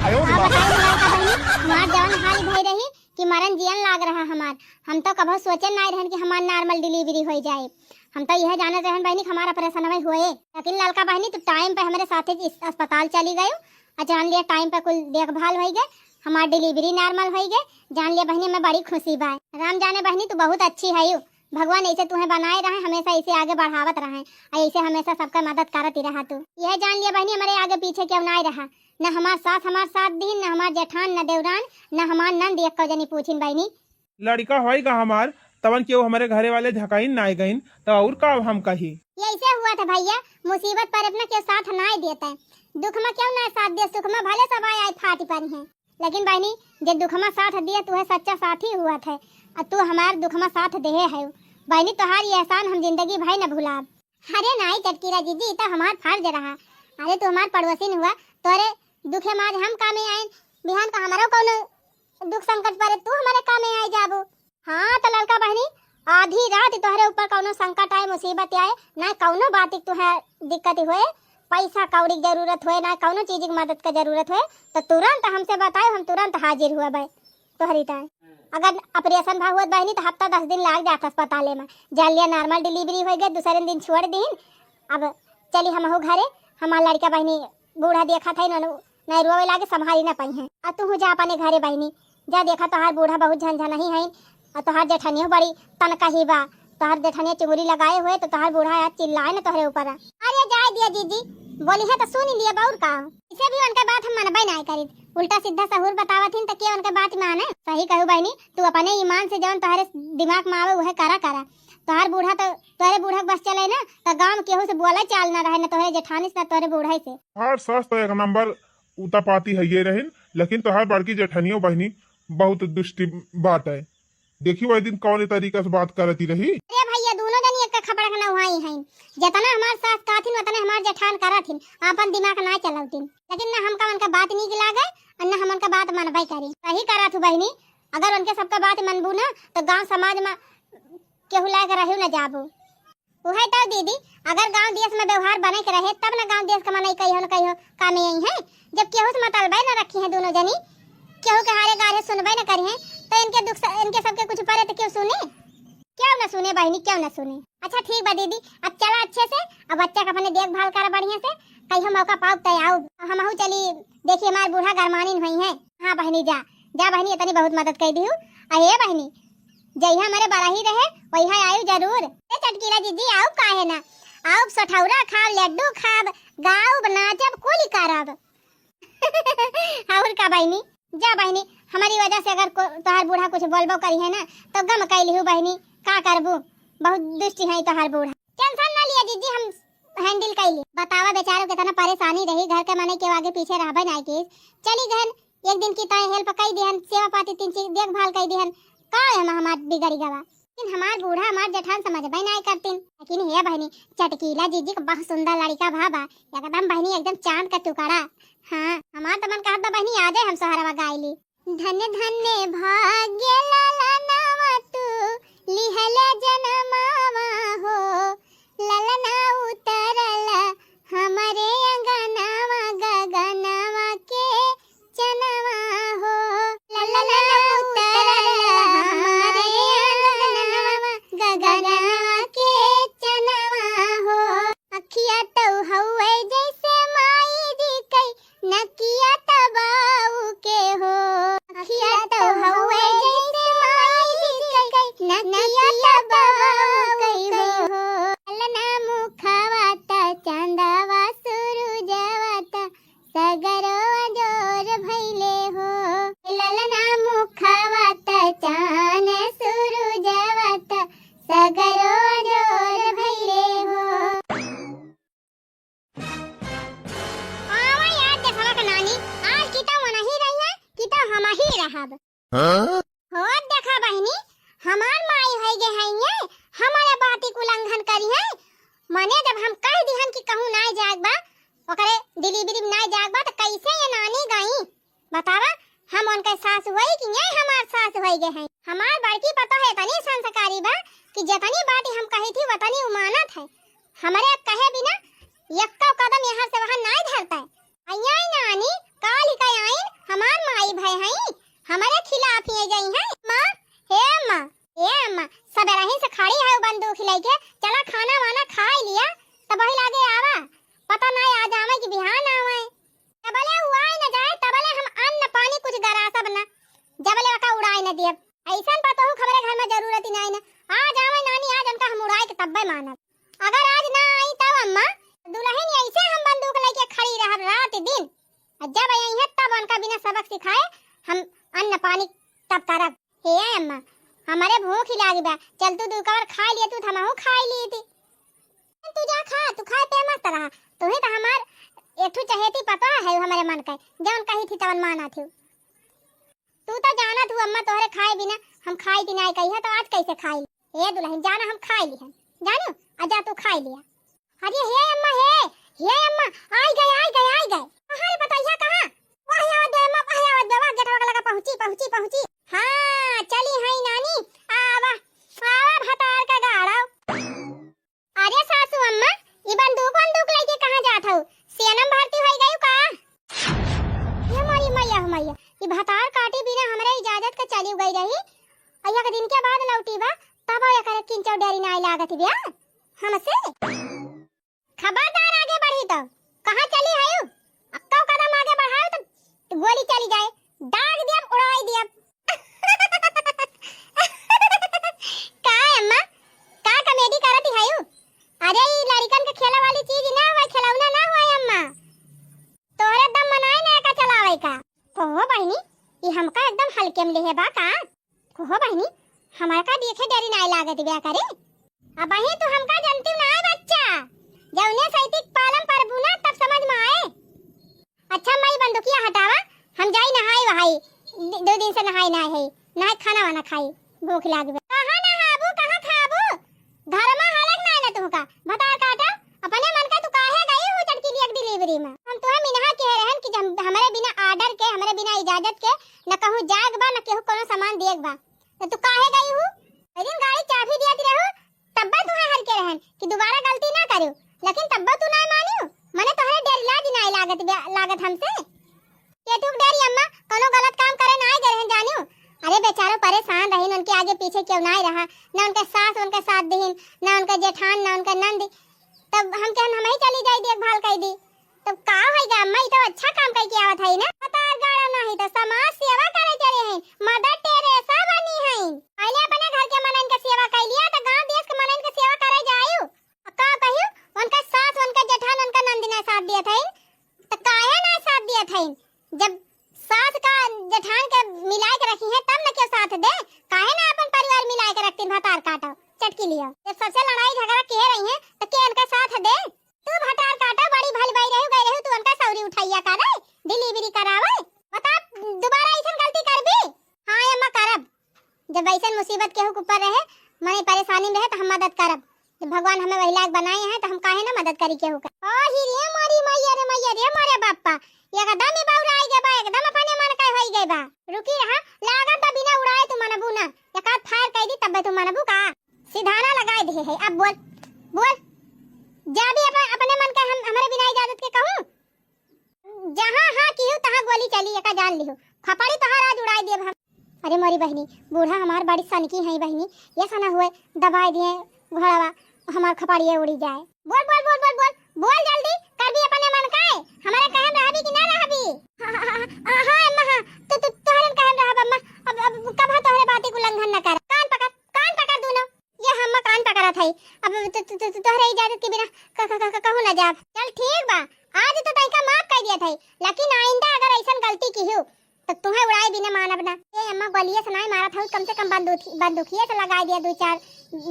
बताई लड़का बहनी हमार जवन हाल भई रही कि मरन जियन लाग रहा हमार। हम तो कभी सोचन नहीं रहन कि हमार नॉर्मल डिलीवरी हो जाए। हम तो यह जानत रहन बहनी हमारा ऑपरेशन में हुए, लेकिन लड़का बहनी तो टाइम पे हमारे साथ अस्पताल चली गयो और जान लिया टाइम पे कुल देखभाल हो गए, हमार डिलीवरी नॉर्मल हो गए। जान लिया बहनी मैं बड़ी खुशी बा। राम जाने बहनी तू बहुत अच्छी है यू, भगवान ऐसे तुम्हें बनाए रहे, हमेशा ऐसे आगे बढ़ावत रहे और ऐसे हमेशा सबका मदद करती रहा। तू यह जान लिया बहनी हमारे आगे पीछे क्यों नहीं रहा, न हमार साथ दी, न हमार जेठान, न देवरान, न हमार नंद एक को जनी पूछिन बहनी। लड़का होएगा हमार तवन केहू हमारे घरे वाले झकाइन नाई गइन तो और का हम कही। ये ऐसे हुआ था भैया, मुसीबत पर अपना क्यों साथ नहीं देता है, दुख में क्यों ना साथ दे, सुख में भले सब आए फाटी पर है, लेकिन बहनी जे दुख में साथ दिया तू है सच्चा साथी हुआ था और तू हमार दुख में साथ दे है बहनी। तुम्हारी एहसान हम जिंदगी भाई न भुलाब। अरे नहीं चटकीरा जीजी तो हमार फर्ज रहा। अरे तू हमार पड़ोसी हुआ, तोरे दुखे माज हम कामे आए, बिहान का हमारा कौन दुख संकट पड़े तू हमारे कामे आए जाबो। हाँ तो लड़का बहनी आधी रात तोहरे ऊपर कौनो संकट आए, मुसीबत आए, ना कौनो बात तू है दिक्कत हुए, पैसा कौड़ी की जरूरत हुए, ना कौनो चीज की मदद का जरूरत हुए तो तुरंत हमसे बताए, हम तुरंत हाजिर हुआ भाई तोहरी टाइम। अगर ऑपरेशन भाग हुआ बहनी तो हफ्ता 10 दिन लाग जाता अस्पताल में। जान लिया नॉर्मल डिलीवरी हो गई, दूसरे दिन छोड़ दी। अब चली हम घरे, हमार लड़का बहनी बूढ़ा देखा था नहीं रोवे लागे संभाली ना पाई है। अब तू जा अपने घरे बहनी, जा देखा तोहार बूढ़ा बहुत झंझन ही है और तोहार जेठनियो बड़ी तनका ही बा, तोहार जेठनिया चुंगली लगाए हुए तो तोहार बूढ़ा यार चिल्लाए ना तोहरे ऊपर। अरे जाए दिया जीजी बोली है तो सुन लिया बाउर का, इसे भी उनके बात हम मनबे नहीं करी, उल्टा सीधा सहूर बतावत हिन तो क्या उनके बात माने। सही कहू बहनी तू अपने ईमान से जवन तोहरे दिमाग में आवे वह करा। तोहार बूढ़ा तो तोहरे बूढ़ा बस चले ना तो गांव केहू से बोला चाल ना रहे, ना तोहरे जेठानी से ना तोहरे बूढ़ा से। हर सास तो एक नंबर उता पाती है ये रहिन, लेकिन तोहार बड़की जेठनियो बहनी बहुत दुष्टि बात है। देखी वही दिन कौन तरीका से बात करती रही। अरे भैया दोनों जन एक खपड़ा ना हुआई हैं, जितना हमार सास काथिन उतना हमार जेठान करथिन, अपन दिमाग ना चलावतिन, लेकिन ना हमका उनका बात नीक लागे और ना हम उनका बात मनबे करी। सही करत बहनी, अगर उनके सबका बात मनबू ना तो गांव समाज में केहू लायक रहू ना जाबू। उहे तो दीदी अगर गांव देश में व्यवहार बने के रहे तब ना गांव देश का मनाई कहियो न कहियो कामे यही है। जब केहू से मतलबे ना रखी है दोनों जनी, केहू के हारे गारे सुनबे ना करी है तो इनके दुख इनके सबके कुछ परे तो क्यों सुने, क्यों ना सुने बहनी, क्यों ना सुने। अच्छा ठीक बा दीदी, अब चला अच्छे से, अब बच्चा का अपने देखभाल कर बढ़िया से, कहीं मौका पाओ तो आओ हम चली देखिए हमारे बूढ़ा गरमानीन हुई है। हाँ बहनी जा जा बहनी, इतनी बहुत मदद कर दी हूँ। अरे बहनी जइहा हमारे बड़ा ही रहे वही आयु जरूर। चटकीला दीदी आओ काहे ना, आओ सठौरा खाब, लड्डू खाब, गाओ नाचब कुल करब। और का बहनी जा बहनी, हमारी वजह से अगर तोहार बूढ़ा कुछ बोलबो करी है ना तो गम कैली हूँ बहनी, का करबू, बहुत दुष्टि है तोहार बूढ़ा। टेंशन ना लिया दीदी, हम हैंडल कैली। बतावा बेचारों कितना परेशानी रही, घर के मने के आगे पीछे रहबे नहीं के चली गहन, एक दिन की तय हेल्प कई दिहन, सेवा पाती तीन चीज देखभाल कई दिहन, का हमार बिगड़ी गवा। लेकिन हमार बूढ़ा हमार जेठान समझबे नहीं करतीन। लेकिन हे बहनी चटकीला जीजी का बहुत सुंदर लड़का भाबा, एकदम बहनी एकदम चांद का टुकड़ा। हाँ हमार तो मन कहत बहनी आ जाए हम सोहरवा गायली। धन्य धन्य भाग्य ललनावा तू लिहला जनमावा हो, ललना उतरल हमारे अंगनावा गगनवा के चनवा हो, ललना उतरल हमारे अंगनावा गगनवा के चनवा हो। अखिया तो हवे जैसे माई दी कई नकिया तबाऊ के हो, अखिया तो हवे जैसे माई दी कई नकिया तबाऊ के हो। ललना मुखवा ता चंदवा सूरजवा ता सगरो जोर भइले हो, ललना मुखवा ता चान सूरजवा ता सगरो जोर भइले हो। आवा यार देखवा का नानी, आज किता मना ही रही है, किता हम ही रहब। हो देखा बहनी हमार माई होई गे है ये, हमारे बात को उल्लंघन करी है। मने जब हम कह दिहन कि कहूं ना जाग बा, ओकरे डिलीवरी में ना जाग बा तो कैसे ये नानी गई बतावा। हम उनके सास हुई कि नहीं हमार सास होई गे है। हमार बड़की पता है तनी संस्कारी बा कि जतनी बात हम कही थी वतनी उमानत है, हमारे कहे बिना यक्का कदम यहाँ से वहाँ ना धरता है। अయ్యా नानी काली का आइन आई है तब उनका बिना सबक सिखाए हम अन्न पानी तब करब। हे अम्मा हमारे भूख ही लागी बा, चल तू दुकान खा लिए तू हमहू खा ली थी। तू जा खा, तू खाए पे मस्त रहा। तू ही तो हमार एठू चहेती पता है हमारे मन का जौन कही थी तवन माना थी। तू तो जाना तू अम्मा तोहरे खाए बिना हम खाई थी नहीं कही है तो आज कैसे खाई। हे दुल्हन जाना हम खाई ली है जानो आजा तू खाई लिया। अरे हे अम्मा हे अम्मा आई गए कहां बताइए कहां। वाह याद दे अम्मा वाह याद दे वाह गेटवा लगा पहुंची। हां चली है नानी आवा भतार का गाड़ा। अरे सासू अम्मा ई बंदूक लेके कहां जात हो, सेनम भर्ती होई गई का। ये मारी मैया ई भतार काटी बिना हमरे इजाजत के चली गई रही। अय्या के दिन के बाद लौटी बा तब आया करे किंचौ डेरी नाई लागत बिया हमसे। खबरदार आगे बढ़ी तो कहां चली है यू, अक्का कदम आगे बढ़ाओ तो गोली चली जाए, दाग दिया उड़ाई दिया। का अम्मा का कॉमेडी करती है यू। अरे ई लड़कन के खेला वाली चीज ना होय, खिलौना ना होय अम्मा, तोरे दम मनाए ना का चलावे का। कहो बहनी ई हमका एकदम हल्के में लेहे बा का। कहो बहनी हमार का देखे डरी नाई लागत बिया करे। अब बहनी तू हमका जानती ना बच्चा, जौने सैतिक पालम परबू ना तब समझ में आए। अच्छा मई बंदूकिया हटावा हम जाई नहाई वहाई, 2 दिन से नहाई ना है ना खाना वाना खाई भूख लागी। कहां नहाबू कहां खाबू, घर में हालत ना ना तुमका भतार काटा अपने मन का तू काहे गई हो चटकी ली एक डिलीवरी में। हम तो मिनहा कह रहन कि हमारे बिना ऑर्डर के हमारे बिना इजाजत के न कहूं जाग बा न केहू कोनो सामान देख बा, तो तू काहे गई हो। लेकिन गाड़ी चाबी दियत रहो तब्बा तू हर के रहन कि दोबारा गलती ना करू, लेकिन तब्बा तू ना मानियो मने तोहरे डर लाज ना लागत हमसे। ये तू डरी अम्मा कोनो गलत काम करे ना गए रहन जानियो। अरे बेचारो परेशान रहिन, उनके आगे पीछे क्यों ना रहा, ना उनका सास उनका साथ देहिन, ना उनका जेठान ना उनका नंद, तब हम कहन हम ही चली जाई देखभाल कर दी। तब का होएगा अम्मा, ई तो अच्छा काम कई के आवत है ना। पतार गाड़ा नहीं तो समाज सेवा करे चले हैं, मदर टेरेसा बनी है। पहले अपने घर के मनन के सेवा कर लिया तो गांव देश के मनन के सेवा करे जायू। का कहियो उनका सास उनका जेठान उनका नंद ने साथ दिया था तो काहे ना साथ दिया था। जब सास का जेठान के मिला के रखी है तब न क्यों साथ दे, काहे ना अपन परिवार मिला के रखती भतार काटो चटकी लिया। जब सबसे लड़ाई झगड़ा कह रही है तो के उनका साथ दे। तू भतार काटो बड़ी भली भाई रहू गई रहू तू उनका सौरी उठाइया करे डिलीवरी करावे। बता दोबारा ऐसा गलती करबी। हां अम्मा करब, जब ऐसा मुसीबत के ऊपर रहे मने परेशानी में रहे तो हम मदद करब। जब भगवान हमें वही लायक बनाए हैं तो हम काहे ना मदद करी के होकर। ओ ही रे मारी मैया रे मारे बाप्पा एकदम ही बाउरा आई गए बा, एकदम अपने मन का होई गए बा। रुकी रहा लागत बिना उड़ाए तू मनबू ना, एकाद फायर कर दी तब तू मनबू का। सिधाना लगाए दे है। अब बोल जा भी अपने मन का हम हमारे बिना इजाजत के कहूं। जहां हां किहू तहां गोली चली एका जान लिहो, खपड़ी तहार आज उड़ाई देब हम। अरे मोरी बहनी बूढ़ा हमार बड़ी सनकी है बहनी, ये सना हुए दबाई दिए घोड़ावा हमार खपड़िए उड़ी जाए। बोल जल्दी कर भी अपने मन का है, हमारे कहन रहबी कि ना रहबी। हां अम्मा हां तो तोहरे कहन रहब अम्मा। अब कब तोहरे बात को उल्लंघन न कर। कान पकड़ दोनों ये हम कान पकड़ा था। अब तोहरे इजाजत के बिना कहूं ना जाब। चल ठीक बा आज तो तइका माफ कर दिया था, लेकिन आइंदा अगर ऐसा गलती की हो तो तुम्हें उड़ाए बिना मानब ना। ए अम्मा गोलियां सुनाई मारा था, कम से कम बंदूकिया से लगा दिया 2-4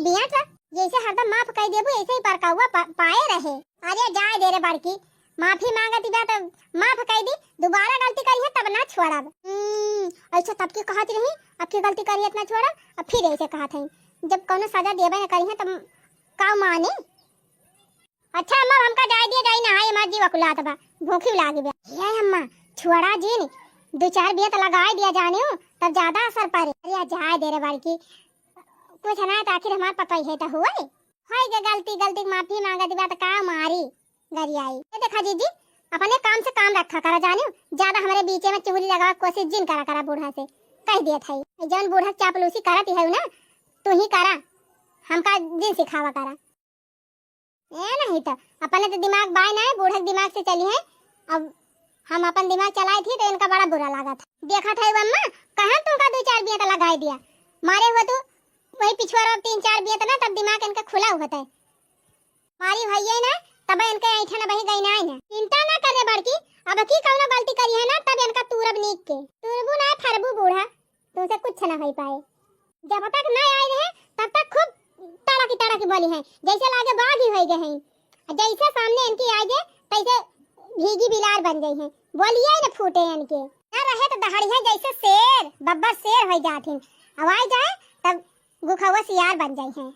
बिया था। जैसे हरदम माफ कर देबू ऐसे ही परका हुआ पाए रहे। अरे जाए दे रे बड़की माफी मांगती बा तो माफ कर दी, दोबारा गलती करी है तब ना छोड़ब। अच्छा तब की कहत रही अब की गलती करी इतना छोड़ब, अब फिर ऐसे कहत है जब कोनो सजा देबे ना करी है तब का माने। अच्छा अम्मा हमका जाए दिए जाई ना हाय मत जीवा कुलात बा भूखी लागी बा। ये अम्मा छोड़ा जी 2-4 बिया तो लगाए दिया जाने तब ज्यादा असर पड़े। अरे जाए दे रे बड़की कुछ ना तो आखिर हमार पता ही है तो हुआ हाय के गलती माफी मांगा दी बात का मारी गरियाई। ये देखा जीजी अपने काम से काम रखा करा जाने, ज्यादा हमारे बीच में चुगली लगा कोशिश जिन करा बूढ़ा से कह दिया था। जौन बूढ़ा चापलूसी करती है ना तू ही करा, हमका दिन सिखावा करा। ए नहीं तो अपने तो दिमाग बाय ना है, बूढ़ा दिमाग से चली है। अब हम अपन दिमाग चलाई थी तो इनका बड़ा बुरा लगा था। देखा था अम्मा कहां तुमका 2-4 बिया तो लगाई दिया, मारे हुआ तू वही पिछवाड़ा 3-4 बिया तो ना तब दिमाग इनका खुला हुआ था। मारी भैया ना तब इनके ऐठा ना बही गई ना चिंता ना करे बड़की अब की कौनो गलती करी है ना तब इनका तूरब नीक के तुरबू ना फरबू बूढ़ा तुमसे कुछ ना हो पाए। जब तक न आए रहे तब तक खूब तड़ा की बोली है जैसे लागे बाघ ही हो गए हैं। जैसे सामने इनकी आ गए तैसे भीगी बिलार बन गई हैं। बोलिए न फूटे इनके न रहे तो दहाड़िया जैसे शेर बब्बर शेर हो जाती आवाज जाए तब गुखवा सियार बन जाई हैं।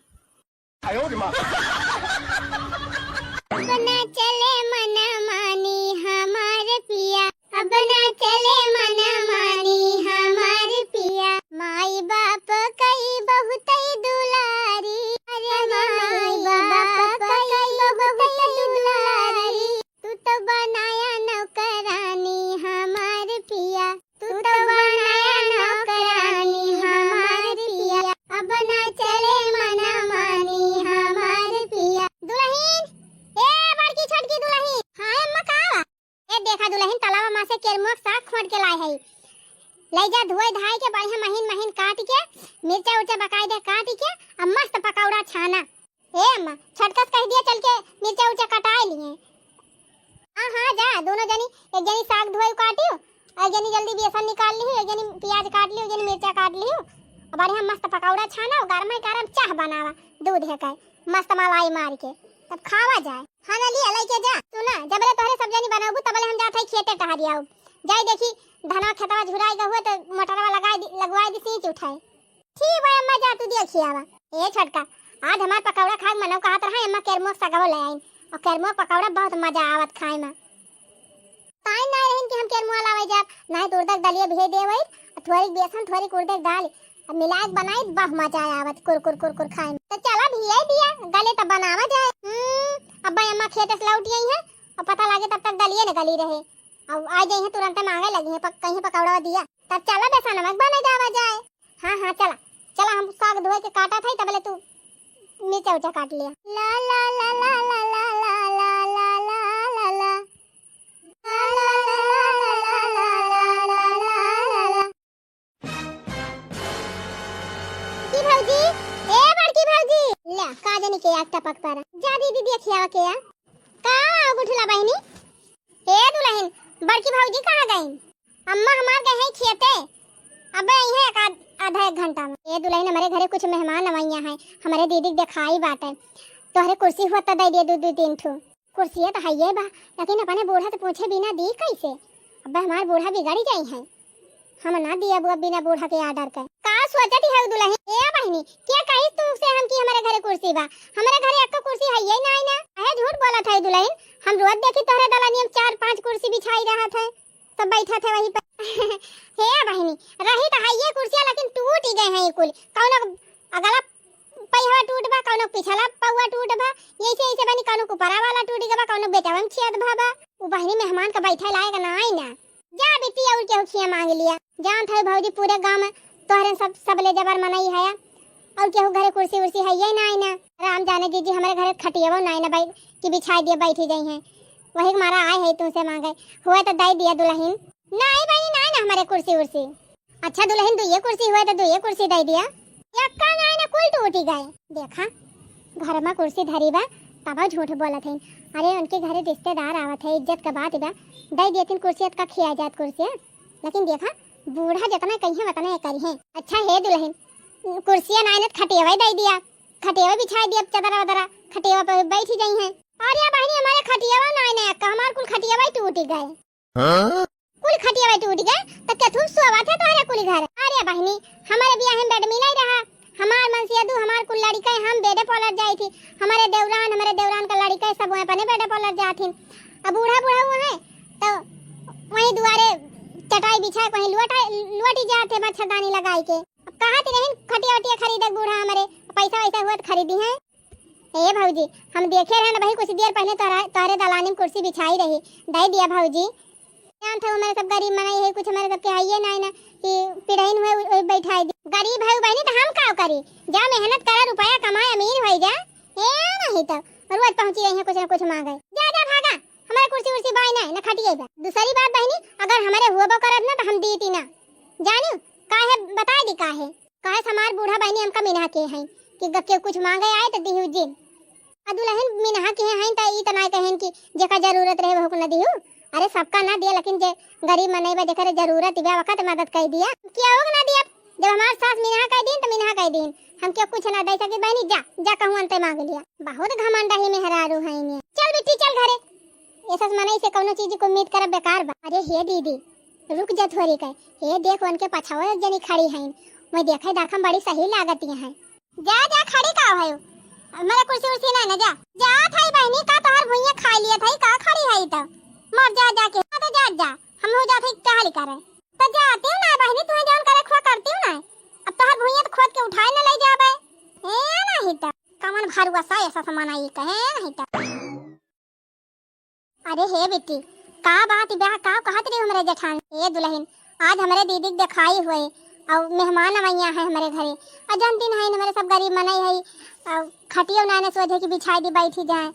अब ना चले मन मानी हमारे पिया अब ना चले मन मानी हमारे पिया माई बाप कई बहुत दुलारी अरे माई बाप कई बहुत दुलारी तू तो बनाया नौकरानी हमारे पिया तू तो बनाया नौकरानी हमारे पिया अब ना चले मन मानी हमारे पिया। दुल्हन ए बड़की छोटकी दुल्हन हां अम्मा का ए देखा दुल्हन तलावा मां से केरमुक साग खोट के लाए है ले जा धोए धाई के बढ़िया महीन महीन काट के मिर्चा उर्चा बकाई दे काट के अब मस्त पकौड़ा छाना। ए अम्मा छटकस कह दिया चल के मिर्चा उर्चा कटाए लिए। हां जा दोनों जनी एक जनी साग धोए काटियो एक जनी जल्दी बेसन निकाल ली एक जनी प्याज काट ली एक जनी मिर्चा काट ली और बढ़िया मस्त पकौड़ा छाना गरम गरम चाह बनावा दूध है का मस्त मलाई मार के तब खावा जाए। हाँ ना लिया लेके जा सुना जबले तोहरे सब जनी बनाबू तबले हम जात है खेते टहरियाऊ जाई देखी धनवा खेतवा झुराई गहुए तो मोटरवा लगवाई दी सींच उठाए। ठीक भाई अम्मा जा तू देखी आवा। ए छोटका आज हमार पकौड़ा खाए मनव कहत रहा अम्मा केरमुक सगव ले आई और केरमुक पकौड़ा बहुत मजा आवत खाए में ताई ना रहन कि हम केरमुक लावे जा ना तो उड़द दलिया भेज देवई थोड़ी बेसन थोड़ी उड़द दाल अब मिलाके बनाई बहुत मजा आवत कुर खाए में। तो चला भियाई दिया गले तब बनावा जाए। अब्बा अम्मा खेत से लौट गई हैं और पता लगे तब तक दलिए न गली रहे अब आ गई हैं तुरंत मांगे लगी हैं कहीं पकौड़ा दिया तब चला बेसन नमक बने जावा जाए। हाँ चला हम साग धोए के काटा था तबले तू मिर्चा उचा काट लिया। ला ला ला ला ला ला ला ला ला ला ला की भौजी ए बड़की भौजी ले का जानी के एक टपक पर जा दीदी देखिया के या का गुठला बहनी। ए दुल्हन बड़की भौजी कहां गई? अम्मा हमार गए हैं खेते अब यही एक आधा एक घंटा में। ए दुल्हन हमारे घरे कुछ मेहमान नवैया हैं हमारे दीदी दिखाई बात है तोहरे कुर्सी हुआ त दे दे दो तीन ठो कुर्सी तो है ये बा लेकिन अपने बूढ़ा तो पूछे बिना दी कैसे अब हमार बूढ़ा बिगड़ जाई है हम ना दिया बुआ बिना बूढ़ा के आर्डर के का सोचती है दुल्हन। ए बहनी क्या कही तुमसे हम कि हमारे घरे कुर्सी बा हमारे घरे एक कुर्सी है ये ना है झूठ बोला था दुल्हन हम रोज देखी तोहरे दलानी में 4-5 कुर्सी बिछाई रहा था सब बैठा थे वहीं पे। हे बहनी रही तो है ये कुर्सियां लेकिन टूट ही गए हैं कुल कौनो अगला पहिया टूट बा कौनो पिछला पौवा टूट बा ऐसे बनी कौनो ऊपरा वाला टूट गया कौनो बेटावा में छेद भाबा वो बहनी मेहमान का बैठा लायक ना आई ना जा बेटी और के खिया मांग लिया जान थे भौजी पूरे गांव में तोहरे सब ले जबर मनाई है और केहू घरे कुर्सी उर्सी है ये ना ना राम जाने दीदी हमारे घरे खटियावो ना ना भाई कि बिछा दिए बैठी गई हैं वही हमारा आए है तुमसे मांगे हुआ तो दे दिया दुल्हन नहीं भाई ना ना हमारे कुर्सी उर्सी। अच्छा दुल्हन तू ये कुर्सी हुआ तो तू ये कुर्सी दे दिया यक्का ना ना कुल टूट गए देखा घर में कुर्सी धरी बा तब झूठ बोलत है अरे उनके घरे रिश्तेदार आवत है इज्जत का बात बा दे देती कुर्सी का खिया जात कुर्सी लेकिन देखा बूढ़ा जितना कहीं उतना करी है। अच्छा है दुल्हन कुर्सियां नाइनत खटेवा दे दिया खटेवा बिछा दिया चदरा वदरा खटेवा पर बैठी गई हैं और ये बहनी हमारे खटियावा नाइने का हमार कुल खटियावा टूट गए कुल खटियावा टूट गए तो क्या तुम सोवा थे तुम्हारे कुल घर। अरे बहनी हमारे बियाह में बेड मिला ही रहा हमार मनसियादू हमार कुल लड़का हम बेडे पलट जाई थी हमारे देवरान का लड़का सब वहां अपने बेडे पलट जाथिन अब बूढ़ा हुआ है तो वहीं दुआरे चटाई बिछा कहीं लुआटी जाते मच्छरदानी लगाई के अब कहाँ थे नहीं खटिया खरीदक बूढ़ा हमारे पैसा वैसा हुआ तो खरीदी है। ए भौजी हम देखे रहे ना भाई कुछ देर पहले तोहरे दलानी में कुर्सी बिछाई रही दे दिया भौजी जान था हमारे सब गरीब मनाई है कुछ हमारे सब के आइए ना कि पिड़ाइन हुए बैठाई दी गरीब है बहनी तो हम का करी जा मेहनत करा रुपया कमाए अमीर हो जा ए नहीं तो रोज पहुंची रही है कुछ ना कुछ मांगे जा भागा हमारे कुर्सी उर्सी बाई ना खटिए बा। दूसरी बात बहनी अगर हमारे हुआ बो करत ना तो हम दीती ना जानू काहे बता दी काहे हमार बूढ़ा बहनी हमका मिना के हैं कि गके कुछ मांगे आए तो दिहु जी दुल्हन मिना के हैं तो ई तना कहन कि जेका जरूरत रहे वो न दिहु अरे सबका ना दिया, लेकिन जे गरीब मनई बा जेकर जरूरत बा वक्त मदद कर दिया। क्या होगा ना दिया, जब हमार सास मिनहा कह दिन तो मिनहा कह दिन, हम क्यों कुछ ना दे सके बहनी, जा जा कहूं अंते मांग लिया। बहुत घमंड ही में हरारू है ने। चल बेटी चल घरे, ऐसा मनई से कोनो चीज को उम्मीद करब बेकार बा। अरे हे दीदी रुक जा थोड़ी कह, हे देख उनके पछावे जनी खड़ी है, मैं देखे दाखम बड़ी सही लागती है। जा जा खड़ी का है, मेरा कुर्सी उर्सी ना जा जा थाई बहनी का तोहर भुइया खा लिया थाई का खड़ी है तो मर जा जाके तो जा जा हम हो जाते क्या हाल करे तो जाती हूं ना बहनी, तू जान करे खो करती हूं ना, अब तोहर भुइया तो खोद के उठाए ना ले जाबे ए नहीं तो कमन भरुआ सा ऐसा सामान आई कहे नहीं तो। अरे हे बेटी का बात ब्याह का कहत रही हमरे जेठान ए दुल्हन, आज हमरे दीदी दिखाई हुए और मेहमान अवैया है हमारे घरे, अजन दिन है हमारे सब गरीब मनई है और खटियो नाने सोचे कि बिछाई दी बैठी जाए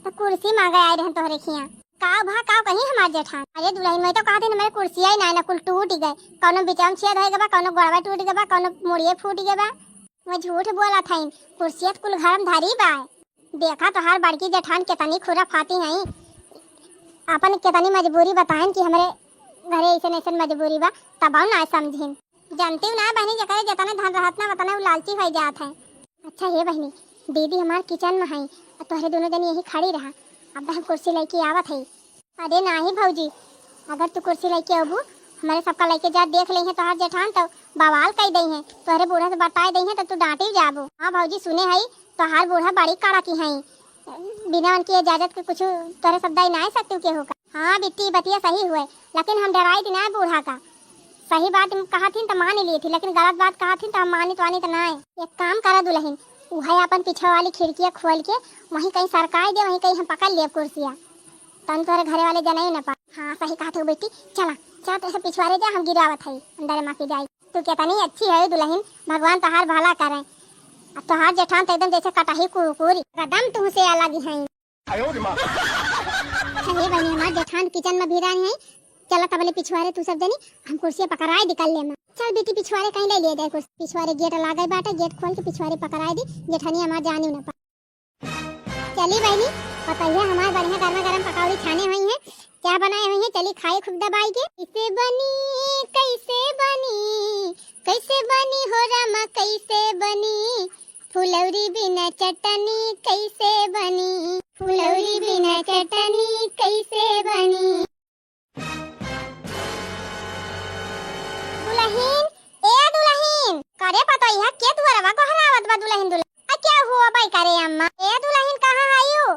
तो कुर्सी मांगे आए रहे तोहरे खिया का भा का कहीं हमार जेठान। अरे दुल्हन मैं तो कहते हमारे कुर्सी ही ना कुल टूट गए, कोनो बिचाम छेद हो गबा, कोनो गोड़वा टूट गबा, कोनो मुड़िए फूट गबा। मैं झूठ बोला था, कुर्सियत कुल घरम धारी बा। देखा तो हर बड़की जेठान कितनी खुरा फाती है, अपन कितनी मजबूरी बताएं कि हमारे घरे ऐसे ऐसे मजबूरी बा, तब ना समझें। जानती हूँ ना बहनी जकरे जितने धन रहत ना उतने लालची हो जात है। अच्छा ये बहनी दीदी हमारे किचन में है, तोहरे दोनों जन यही खड़ी रहा, अब हम कुर्सी लेके आवत है। अरे नहीं भौजी, अगर तू कुर्सी लेके अबू हमारे सबका लेके जा देख ले तोहर जेठान तो बवाल कह दई है, तोहरे बूढ़ा से बताए दई है तो तू डांटी जाबू। हाँ भौजी सुने है तोहार बूढ़ा बड़ी कड़ा की है, बिना उनकी इजाजत के कुछ तोहरे शब्द ही ना सकती के होगा। हाँ बिट्टी बतिया सही हुए, लेकिन हम डराई थी ना बूढ़ा का, सही बात कहा थी तो मान ली थी, लेकिन गलत बात कहा थी तो हम मानी तो ना है। एक काम करा दुल्हन, वही अपन पीछे वाली खिड़कियाँ खोल के वहीं कहीं सरकाई दे, वहीं कहीं हम पकड़ लिए कुर्सियाँ, तन तोहरे घरे वाले जना ही न पा। हाँ सही कहा थे बेटी, चला चल तो पिछवाड़े जा, हम गिरावत है अंदर माँ की जाए। तू कितनी अच्छी है दुल्हन, भगवान तोहार भला करे। तोहार जेठान तो एकदम जैसे कटाही कुरकुरी कदम तुमसे अलग है। सही बनी हमारे जेठान किचन में भी रही है, चला तबले पिछवाड़े तू सब जनी हम कुर्सियाँ पकड़ाए निकल ले। चल बेटी पिछवाड़े कहीं ले लिए जाए, पिछवाड़े गेट लागे बाटे, गेट खोल के पिछवाड़े पकड़ाए दी, जेठानी हमारे जानी न पा। चली बहनी बताइए हमारे बढ़िया गर्मा गर्म पकौड़ी छाने हुई है, क्या बनाए हुई है, चली खाए खूब दबाई के। कैसे बनी कैसे बनी हो रमा कैसे बनी, फुलौरी बिना चटनी कैसे बनी, फुलौरी बिना चटनी कैसे बनी। दुल्हन ए दुल्हन करे पता है के तू रवा को हरावत बा दुल्हन दुल्हन क्या हुआ भाई करे अम्मा ए दुल्हन कहां आयो,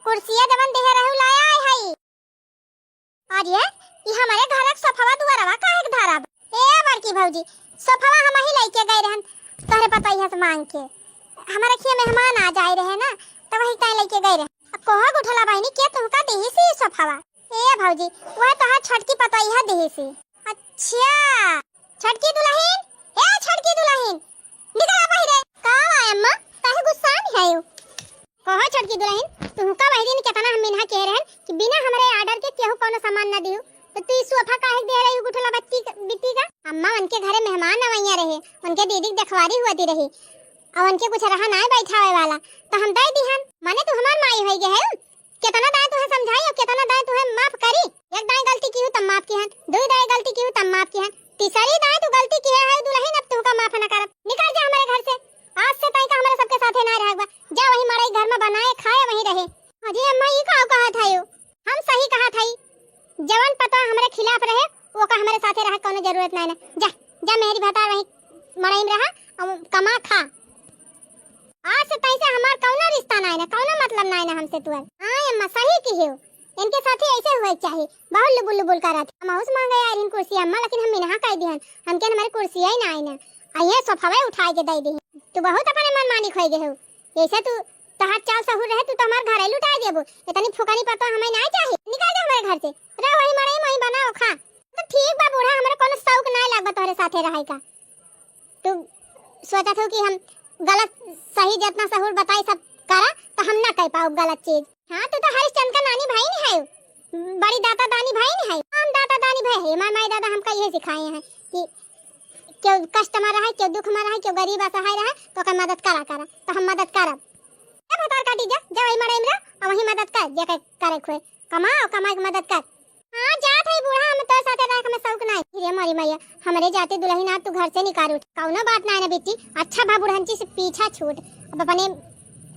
कुर्सियां जवन देह रहू लाया है। अरे ये हमारे घर का सोफावा दुआरवा काहे धारा ए बड़की भौजी, सोफावा हम ही लेके गए रहन तोरे पता है तो मांग के, हमारे खिया मेहमान आ जाए रहे ना तो वही काहे लेके गए रहे। अब कोहा गुठला बहनी के तुमका देही से सोफावा ए भौजी वह तो हां छटकी पता है देही से। अच्छा छटकी दुल्हन ए छटकी दुल्हन निकल आ बाहर का अम्मा काहे गुस्सा नहीं आयो। कहो छटकी दुल्हन तुमका बाहर ने कितना हम मिनहा कह रहन कि बिना हमारे ऑर्डर के केहू कोनो सामान ना दियो, तो तू सोफा काहे दे रही गुठला बच्ची बिट्टी का। अम्मा उनके घरे मेहमान आवैया रहे, उनके दीदी देखवारी हुआती रही और उनके कुछ रहा ना बैठावे वाला तो हम दे दिहन, माने तू हमार माई होई गे है। कितना दाए तुहे समझाई और कितना दाए तुहे माफ करी, एक दाए गलती की हो तब माफ की हन, दो दाए गलती की हो तब माफ की हन, तीसरी दाए तू गलती की है दुल्हन अब तुमका माफ ना करब। निकल जा हमारे घर से, आज से ताई का हमारे सबके साथे ना रहबा, जा वही मड़ई घर में बनाए खाए वही रहे। अरे अम्मा ये का कहा था यो, हम सही कहा था, जवन पता हमारे खिलाफ रहे वो का हमारे साथे रह कोनो जरूरत नहीं ना, जा जा मेरी भता वही मड़ई में रहा और कमा खा। आज से तैसे हमार कौनो रिश्ता नहीं ना, कौनो मतलब नहीं ना हमसे तू। हां अम्मा सही की हो, इनके साथे ऐसे हुए चाहिए, बहुत लुबुल लुबुल करत हम हाउस मांगे यार इन कुर्सी अम्मा, लेकिन हम मिनहा कह दिहन हमके हमारी कुर्सी ही ना आई ना आइए सोफावे उठाए के दे दी। तू बहुत अपने मन मानी खोई गे हो, ऐसे तू तहार चाल सहूर रहे तू तो हमार घर लुटा देबो, इतनी फुकानी पता हमें नहीं चाहिए, निकल जा हमारे घर से, रह वही मड़ई में बनाओ खा। तो ठीक बा बूढ़ा हमरा कोनो शौक नहीं लागबा तोरे साथे रहे का, तू सोचत हो कि हम गलत सही जितना सहूर बताई सब करा तो हम ना कह पाओ गलत चीज। हाँ तू तो हरिश्चंद्र का नानी भाई नहीं है, बड़ी दाता दानी भाई नहीं है, हम दाता दानी भाई है, हमारे माई दादा हमका ये सिखाए हैं कि क्यों कष्ट में रहा, क्यों दुख में रहा, क्यों गरीब असहाय रहा तो का मदद करा तो हम मदद करब। अब हतार काटी जा जा वही मड़ई में और वही मदद कर जे करे खोए, कमाओ कमा के मदद कर। हां जात है बूढ़ा, हम तो साथे रह के में शौक नहीं रे मारी मैया, हमरे जाते दुल्हन आप तू घर से निकाल उठ, कौनो बात ना है ना बेटी। अच्छा बा बुढ़ंची से पीछा छूट, अब अपने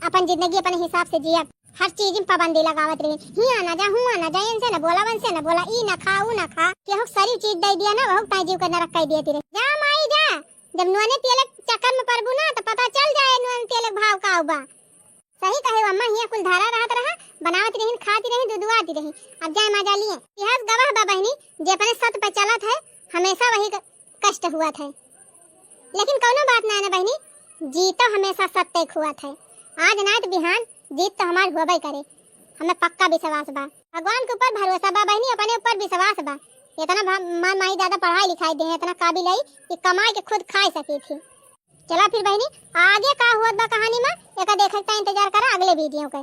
अपन जिंदगी अपने हिसाब से जिया, हर चीज में पाबंदी लगावत रही। ही आना जा हूं आना जा, इनसे ना बोला वन से ना बोला, ई ना खा ऊ ना खा, केहू सारी चीज दे दिया ना बहुत ताई जीव करना रख दिया तेरे। जा माई जा, जब नुआने तेलक चक्कर में पड़बू ना तो पता चल जाए नुआने तेलक भाव का बा। सही कहे अम्मा, हिया कुल धारा रहत रहा, बनावत रही खाती रही दुदुआती रही। अब जाए मजा लिए इतिहास गवाह बा बहनी, जे अपने सत्य पे चलत है हमेशा वही कष्ट हुआ था, लेकिन कौनो बात ना है ना बहनी, जीत तो हमेशा सत्य हुआ था। आज ना तो बिहान जीत तो हमार होबे करे, हमें पक्का विश्वास बा, भगवान के ऊपर भरोसा बा बहनी, अपने ऊपर विश्वास बा। इतना माई दादा पढ़ाई लिखाई दे, इतना काबिल है कि कमाई के खुद खा सकी थी। चला फिर बहनी, आगे का हुआ बा कहानी में एक देखते इंतजार करा अगले वीडियो के।